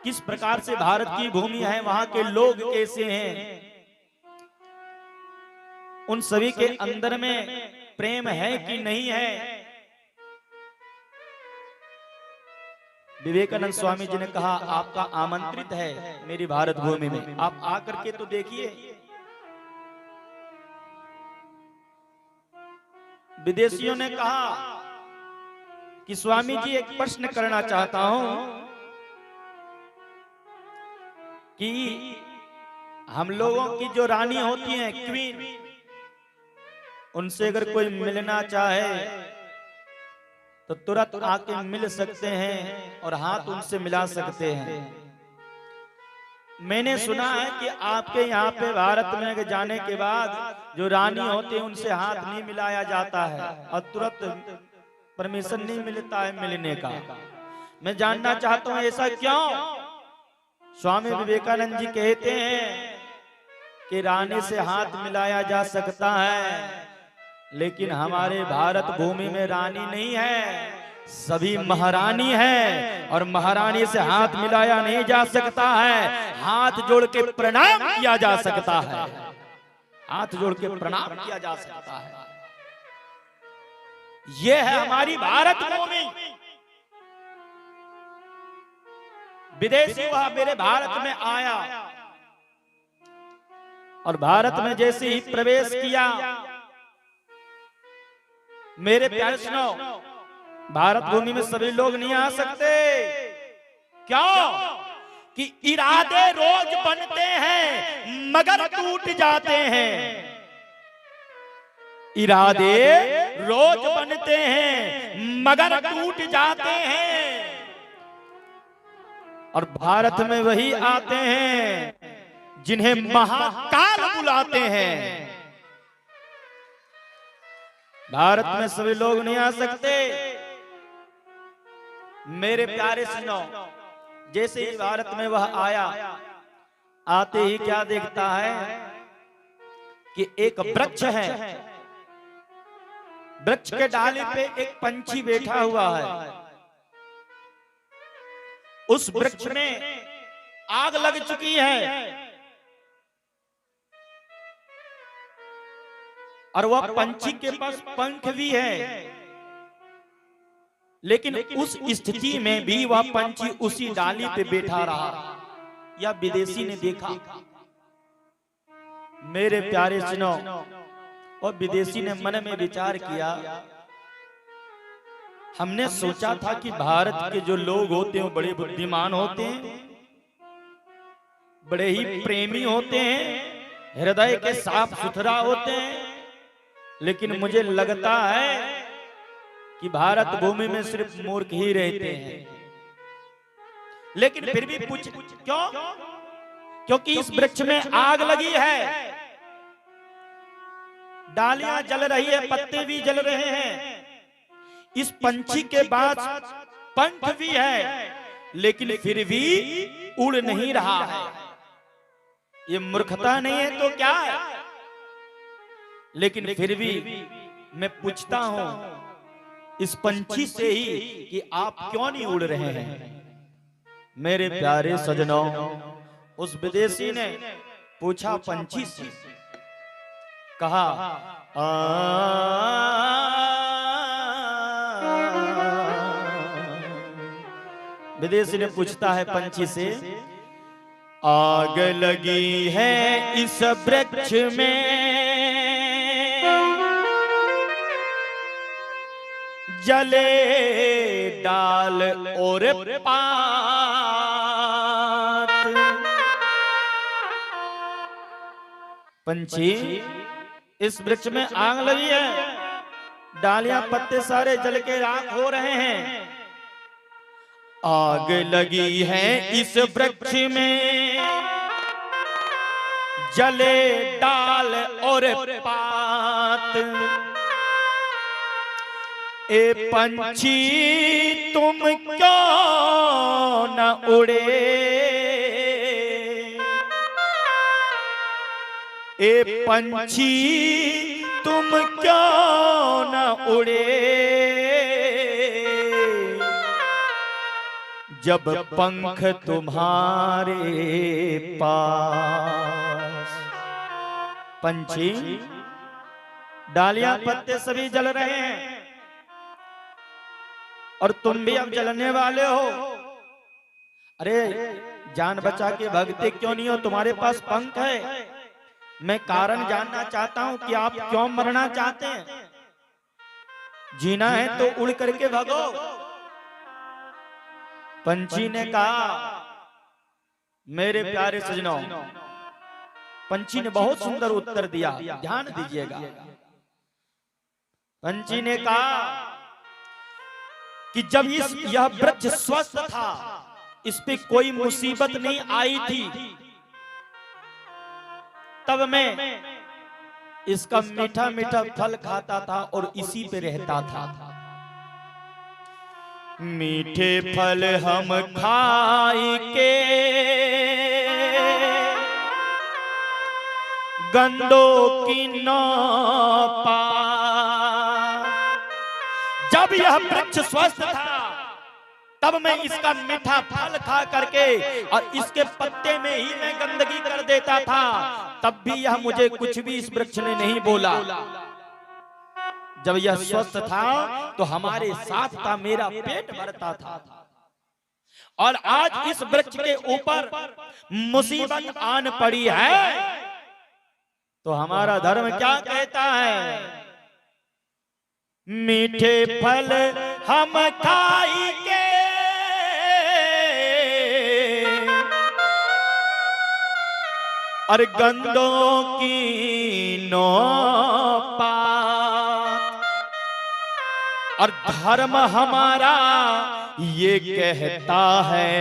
किस प्रकार से भारत की भूमि है, वहां के लोग कैसे हैं, उन सभी के अंदर में प्रेम है कि नहीं है। विवेकानंद स्वामी जी ने कहा आपका आमंत्रित है मेरी भारत भूमि में, आप आकर के तो देखिए। विदेशियों ने कहा कि स्वामी जी एक प्रश्न करना चाहता हूं कि हम लोगों की जो रानी होती हैं क्वीन, उनसे अगर कोई मिलना चाहे तो तुरंत आके मिल सकते हैं और हाथ उनसे मिला सकते हैं। मैंने सुना है कि आपके यहाँ पे भारत में जाने के बाद जो रानी होती है उनसे हाथ नहीं मिलाया जाता है और तुरंत परमिशन नहीं मिलता है मिलने का। मैं जानना चाहता हूँ ऐसा क्यों। स्वामी विवेकानंद जी कहते हैं कि रानी से हाथ मिलाया जा सकता है, लेकिन हमारे भारत भूमि में रानी नहीं है, सभी महारानी है और महारानी से हाथ मिलाया नहीं जा सकता है, हाथ जोड़ के प्रणाम किया जा सकता है, हाथ जोड़ के प्रणाम किया जा सकता है। यह है हमारी भारत भूमि। विदेशी वह मेरे भारत में आया और भारत में जैसे ही प्रवेश किया, मेरे प्यारे सुनो, भारत भूमि में सभी लोग नहीं आ सकते। क्यों? कि इरादे रोज बनते हैं मगर टूट जाते हैं। इरादे रोज बनते हैं मगर टूट जाते हैं। और भारत में वही आते हैं जिन्हें महाकाल बुलाते हैं। भारत में सभी लोग नहीं आ सकते। मेरे प्यारे सुनो, जैसे ही भारत में वह आया, आते ही क्या देखता है कि एक वृक्ष है, वृक्ष के डाली पे एक पंछी बैठा हुआ है। उस वृक्ष में आग लग चुकी है और वह पंछी के पास पंख भी है, लेकिन उस स्थिति में भी वह पंछी उसी डाली पे बैठा रहा। यह विदेशी ने देखा। मेरे प्यारे सुनो, और विदेशी ने मन में विचार किया, हमने सोचा था कि भारत के जो लोग होते हैं बड़े बुद्धिमान होते हैं, बड़े ही प्रेमी होते हैं, हृदय के साफ सुथरा होते हैं, लेकिन मुझे लगता है कि भारत भूमि में सिर्फ मूर्ख ही रहते हैं। लेकिन फिर भी पूछ क्यों? क्योंकि इस वृक्ष में आग लगी है, डालियां जल रही है, पत्ते भी जल रहे हैं, इस पंछी के पास पंख भी है, लेकिन फिर भी उड़ नहीं रहा है। ये मूर्खता नहीं है तो क्या है? लेकिन फिर भी मैं पूछता हूं इस पंछी से ही कि आप क्यों नहीं उड़ रहे हैं। मेरे प्यारे सजनों, उस विदेशी ने पूछा पंछी से, कहा विदेशी ने पूछता है पंछी से, आग लगी है इस वृक्ष में, जले डाल और पात। पंछी, इस वृक्ष में आग लगी है, डालियां पत्ते सारे जल के राख हो रहे हैं। आग लगी है इस वृक्ष में, जले डाल और पात। ए पंछी तुम क्यों न उड़े, ए पंछी तुम क्यों न उड़े, जब पंख तुम्हारे पास। पंछी, डालियां पत्ते सभी जल रहे हैं और तुम भी अब जलने वाले हो। अरे जान बचा के भगते क्यों नहीं हो? तुम्हारे पास पंख है। मैं कारण जानना चाहता हूं कि आप क्यों मरना चाहते हैं। जीना है तो उड़ करके भागो। पंछी ने कहा, मेरे प्यारे सजनों, पंछी ने बहुत सुंदर उत्तर दिया, ध्यान दीजिएगा। पंछी ने कहा कि जब यह वृक्ष स्वस्थ था, इस पे कोई मुसीबत नहीं आई थी, तब मैं इसका मीठा मीठा फल खाता था और इसी पे रहता था। मीठे फल हम खाई के गंदों की न पा। जब यह वृक्ष स्वस्थ था, तब मैं इसका मीठा फल खा करके और इसके पत्ते में ही मैं गंदगी कर देता था, तब भी यह मुझे कुछ भी इस वृक्ष ने नहीं बोला। जब यह स्वस्थ था तो हमारे साथ था, मेरा पेट भरता था। और आज इस वृक्ष के ऊपर मुसीबत आन पड़ी है, तो हमारा धर्म क्या कहता है? मीठे फल हम खाई के और गंदों की नो पात। और धर्म हमारा ये कहता है,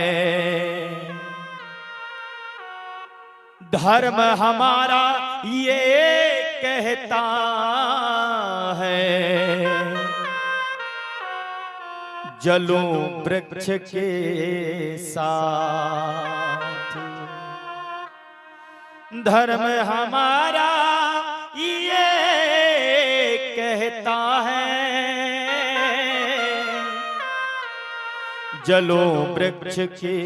धर्म हमारा ये कहता है, जलो वृक्ष के साथ। धर्म हमारा ये कहता है, जलो वृक्ष के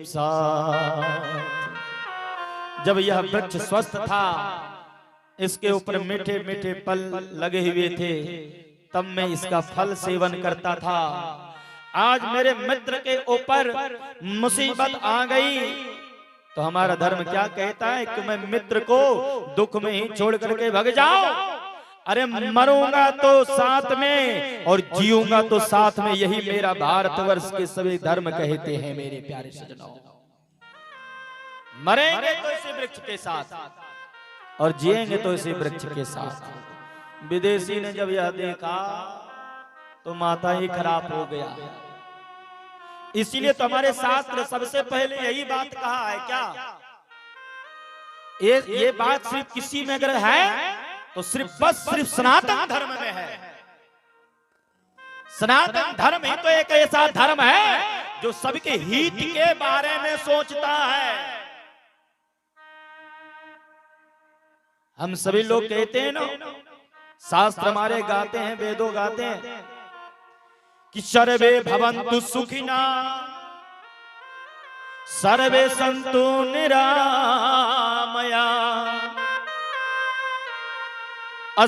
साथ। जब यह वृक्ष स्वस्थ था, इसके ऊपर मीठे मीठे फल लगे हुए थे, तब मैं इसका फल सेवन करता था। आज मेरे मित्र के ऊपर मुसीबत आ गई, तो हमारा धर्म क्या कहता है कि मैं मित्र को दुख में ही छोड़ करके भाग जाऊं। अरे मरूंगा तो साथ में और जीऊंगा तो साथ में, यही मेरा भारतवर्ष के सभी धर्म कहते हैं। मेरे प्यारे सजनों, मरेंगे तो इसी वृक्ष के साथ और जिएंगे तो इसी वृक्ष के साथ। विदेशी ने जब यह देखा तो माथा ही खराब हो गया। इसीलिए तो हमारे शास्त्र सबसे पहले यही बात कहा है। क्या ये बात सिर्फ किसी में अगर है तो सिर्फ सनातन धर्म में है। सनातन धर्म ही तो एक ऐसा धर्म है जो सबके हित के बारे में सोचता है। हम सभी लोग कहते हैं ना, शास्त्र हमारे गाते हैं, वेदों गाते हैं कि सर्वे भवन्तु सुखिना सर्वे सन्तु निरामया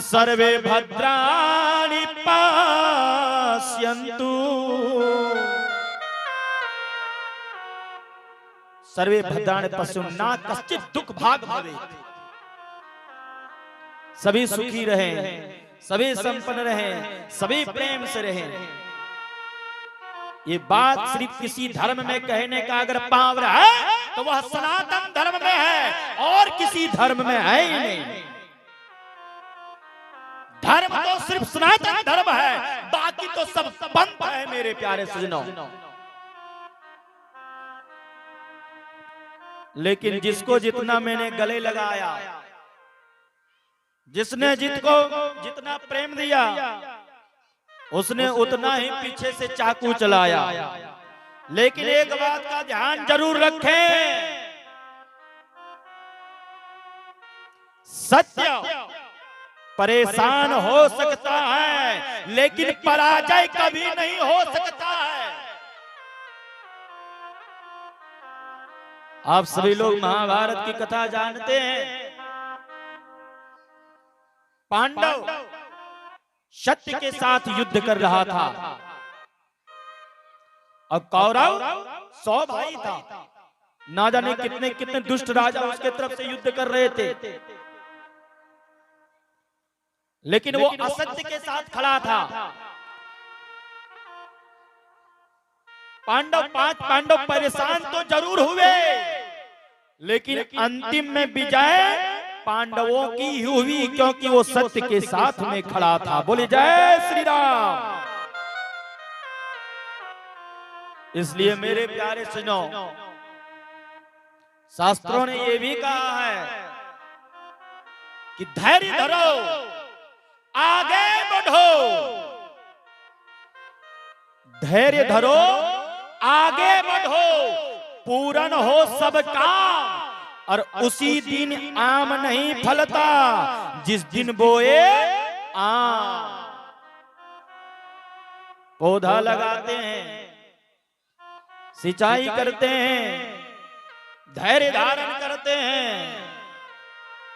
सर्वे भद्राणि पश्यन्तु। सर्वे भद्राणि पश्यन्तु ना कश्चित् दुःख भाग् भवेत्। सभी सुखी रहें, सभी संपन्न रहें, सभी प्रेम से रहें। ये बात सिर्फ किसी धर्म में कहने का अगर पावर है तो वह सनातन धर्म में है और किसी धर्म में है ही नहीं। धर्म तो सिर्फ सनातन धर्म है, बाकी तो सब पंथ है। मेरे प्यारे सजनों, लेकिन जिसको जितना मैंने गले लगाया, जिसने जितना प्रेम दिया, उसने उतना ही पीछे से चाकू चलाया। लेकिन एक बात का ध्यान जरूर रखें, सत्य परेशान हो सकता है लेकिन पराजय कभी नहीं हो सकता है। आप सभी लोग महाभारत की कथा जानते हैं। पांडव सत्य के साथ युद्ध कर रहा था और कौरव 100 भाई था। ना जाने कितने कितने दुष्ट राजा उसके तरफ से युद्ध कर रहे थे, लेकिन वो असत्य के साथ खड़ा था। पांच पांडव परेशान तो जरूर हुए, लेकिन अंतिम में विजय पांडवों की ही हुई, क्योंकि वो सत्य के साथ में खड़ा था। बोले जय श्री राम। इसलिए मेरे प्यारे सुनो, शास्त्रों ने ये भी कहा है कि धैर्य धरो, आगे बढ़ो। धैर्य धरो, आगे बढ़ो, पूर्ण हो सब काम, और उसी दिन आम नहीं फलता जिस दिन बोए आम। पौधा लगाते हैं, सिंचाई करते हैं, धैर्य धारण करते हैं,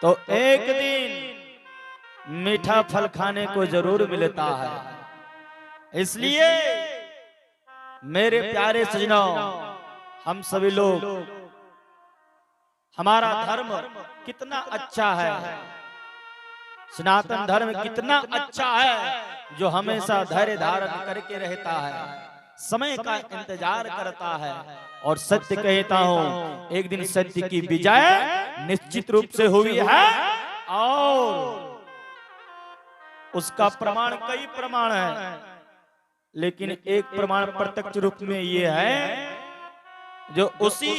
तो एक दिन मीठा फल खाने को जरूर मिलता है। इसलिए मेरे प्यारे सजनों, हम सभी लोग, हमारा धर्म कितना अच्छा है, सनातन धर्म कितना अच्छा है, जो हमेशा धैर्य धारण करके रहता है, समय का इंतजार करता है। और सत्य कहता हूं, एक दिन सत्य की विजय निश्चित रूप से हुई है, और उसका प्रमाण कई प्रमाण है, लेकिन एक प्रमाण प्रत्यक्ष रूप में ये है, जो उसी